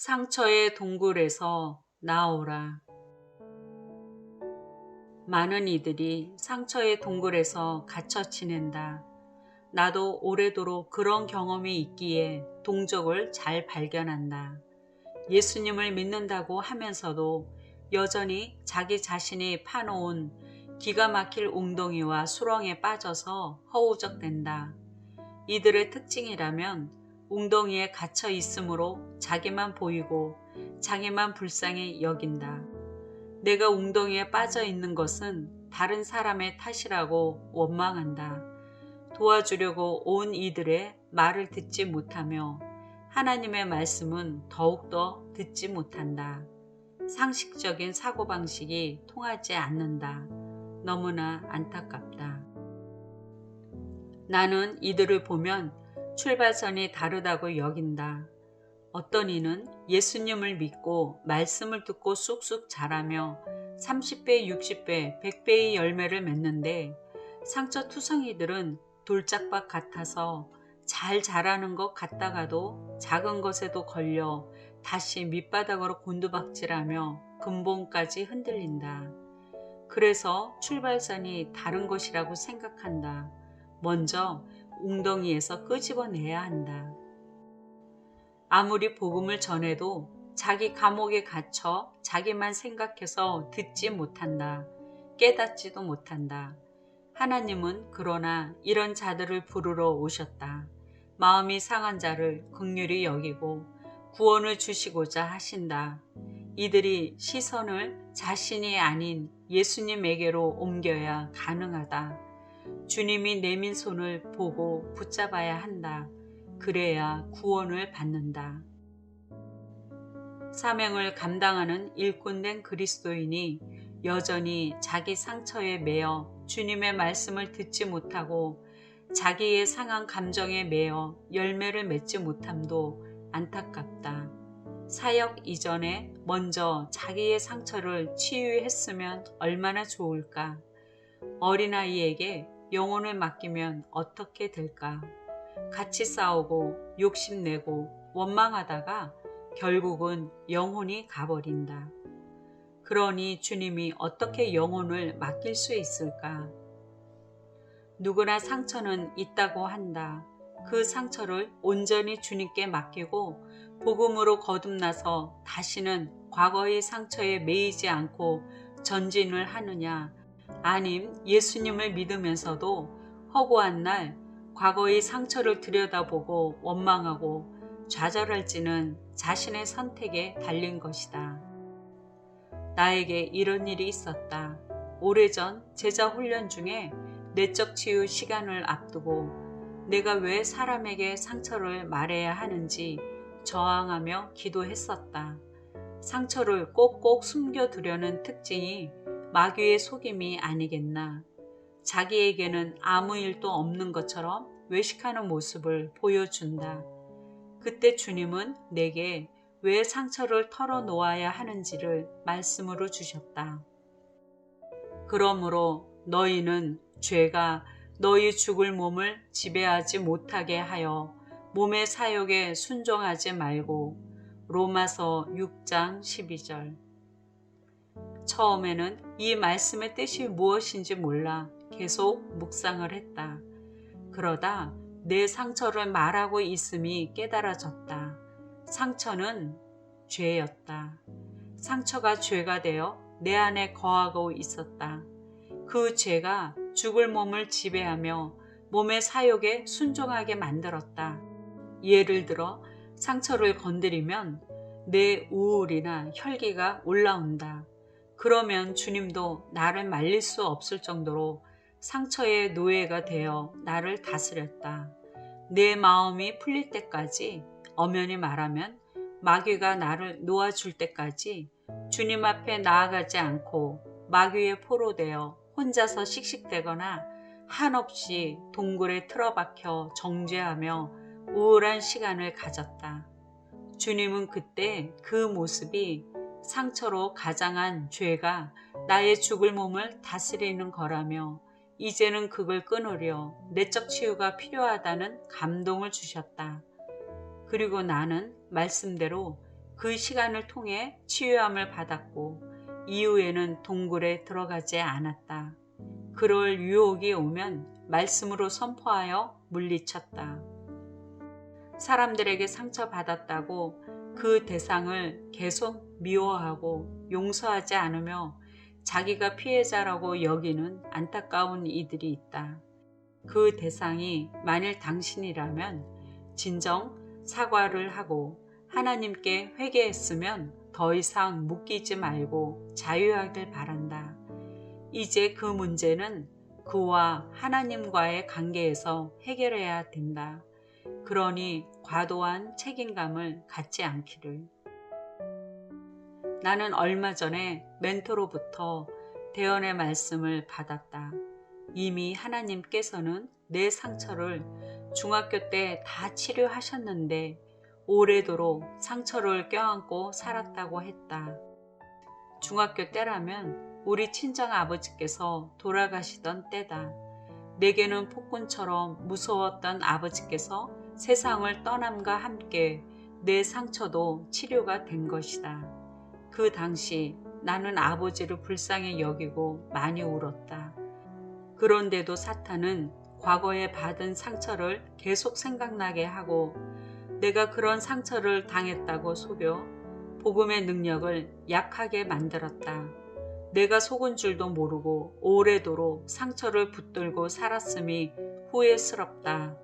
상처의 동굴에서 나오라. 많은 이들이 상처의 동굴에서 갇혀 지낸다. 나도 오래도록 그런 경험이 있기에 동족을 잘 발견한다. 예수님을 믿는다고 하면서도 여전히 자기 자신이 파놓은 기가 막힐 웅덩이와 수렁에 빠져서 허우적댄다. 이들의 특징이라면 웅덩이에 갇혀 있으므로 자기만 보이고 자기만 불쌍히 여긴다. 내가 웅덩이에 빠져 있는 것은 다른 사람의 탓이라고 원망한다. 도와주려고 온 이들의 말을 듣지 못하며 하나님의 말씀은 더욱더 듣지 못한다. 상식적인 사고방식이 통하지 않는다. 너무나 안타깝다. 나는 이들을 보면 출발선이 다르다고 여긴다. 어떤 이는 예수님을 믿고 말씀을 듣고 쑥쑥 자라며 30배, 60배, 100배의 열매를 맺는데 상처투성이들은 돌짝밭 같아서 잘 자라는 것 같다가도 작은 것에도 걸려 다시 밑바닥으로 곤두박질하며 근본까지 흔들린다. 그래서 출발선이 다른 것이라고 생각한다. 먼저 웅덩이에서 끄집어내야 한다. 아무리 복음을 전해도 자기 감옥에 갇혀 자기만 생각해서 듣지 못한다. 깨닫지도 못한다. 하나님은 그러나 이런 자들을 부르러 오셨다. 마음이 상한 자를 긍휼히 여기고 구원을 주시고자 하신다. 이들이 시선을 자신이 아닌 예수님에게로 옮겨야 가능하다. 주님이 내민 손을 보고 붙잡아야 한다. 그래야 구원을 받는다. 사명을 감당하는 일꾼된 그리스도인이 여전히 자기 상처에 매여 주님의 말씀을 듣지 못하고 자기의 상한 감정에 매여 열매를 맺지 못함도 안타깝다. 사역 이전에 먼저 자기의 상처를 치유했으면 얼마나 좋을까. 어린아이에게 영혼을 맡기면 어떻게 될까. 같이 싸우고 욕심내고 원망하다가 결국은 영혼이 가버린다. 그러니 주님이 어떻게 영혼을 맡길 수 있을까? 누구나 상처는 있다고 한다. 그 상처를 온전히 주님께 맡기고 복음으로 거듭나서 다시는 과거의 상처에 매이지 않고 전진을 하느냐, 아님 예수님을 믿으면서도 허구한 날 과거의 상처를 들여다보고 원망하고 좌절할지는 자신의 선택에 달린 것이다. 나에게 이런 일이 있었다. 오래전 제자 훈련 중에 내적 치유 시간을 앞두고 내가 왜 사람에게 상처를 말해야 하는지 저항하며 기도했었다. 상처를 꼭꼭 숨겨두려는 특징이 마귀의 속임이 아니겠나. 자기에게는 아무 일도 없는 것처럼 외식하는 모습을 보여준다. 그때 주님은 내게 왜 상처를 털어놓아야 하는지를 말씀으로 주셨다. 그러므로 너희는 죄가 너희 죽을 몸을 지배하지 못하게 하여 몸의 사욕에 순종하지 말고. 로마서 6장 12절. 처음에는 이 말씀의 뜻이 무엇인지 몰라 계속 묵상을 했다. 그러다 내 상처를 말하고 있음이 깨달아졌다. 상처는 죄였다. 상처가 죄가 되어 내 안에 거하고 있었다. 그 죄가 죽을 몸을 지배하며 몸의 사욕에 순종하게 만들었다. 예를 들어 상처를 건드리면 내 우울이나 혈기가 올라온다. 그러면 주님도 나를 말릴 수 없을 정도로 상처의 노예가 되어 나를 다스렸다. 내 마음이 풀릴 때까지, 엄연히 말하면 마귀가 나를 놓아줄 때까지 주님 앞에 나아가지 않고 마귀의 포로되어 혼자서 씩씩대거나 한없이 동굴에 틀어박혀 정죄하며 우울한 시간을 가졌다. 주님은 그때 그 모습이 상처로 가장한 죄가 나의 죽을 몸을 다스리는 거라며 이제는 그걸 끊으려 내적 치유가 필요하다는 감동을 주셨다. 그리고 나는 말씀대로 그 시간을 통해 치유함을 받았고 이후에는 동굴에 들어가지 않았다. 그럴 유혹이 오면 말씀으로 선포하여 물리쳤다. 사람들에게 상처받았다고 그 대상을 계속 미워하고 용서하지 않으며 자기가 피해자라고 여기는 안타까운 이들이 있다. 그 대상이 만일 당신이라면 진정 사과를 하고 하나님께 회개했으면 더 이상 묶이지 말고 자유하길 바란다. 이제 그 문제는 그와 하나님과의 관계에서 해결해야 된다. 그러니 과도한 책임감을 갖지 않기를. 나는 얼마 전에 멘토로부터 대언의 말씀을 받았다. 이미 하나님께서는 내 상처를 중학교 때 다 치료하셨는데 오래도록 상처를 껴안고 살았다고 했다. 중학교 때라면 우리 친정아버지께서 돌아가시던 때다. 내게는 폭군처럼 무서웠던 아버지께서 세상을 떠남과 함께 내 상처도 치료가 된 것이다. 그 당시 나는 아버지를 불쌍히 여기고 많이 울었다. 그런데도 사탄은 과거에 받은 상처를 계속 생각나게 하고 내가 그런 상처를 당했다고 속여 복음의 능력을 약하게 만들었다. 내가 속은 줄도 모르고 오래도록 상처를 붙들고 살았음이 후회스럽다.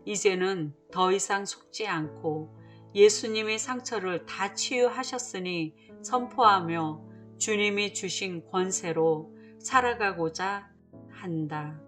이제는 더 이상 속지 않고 예수님이 상처를 다 치유하셨으니 선포하며 주님이 주신 권세로 살아가고자 한다.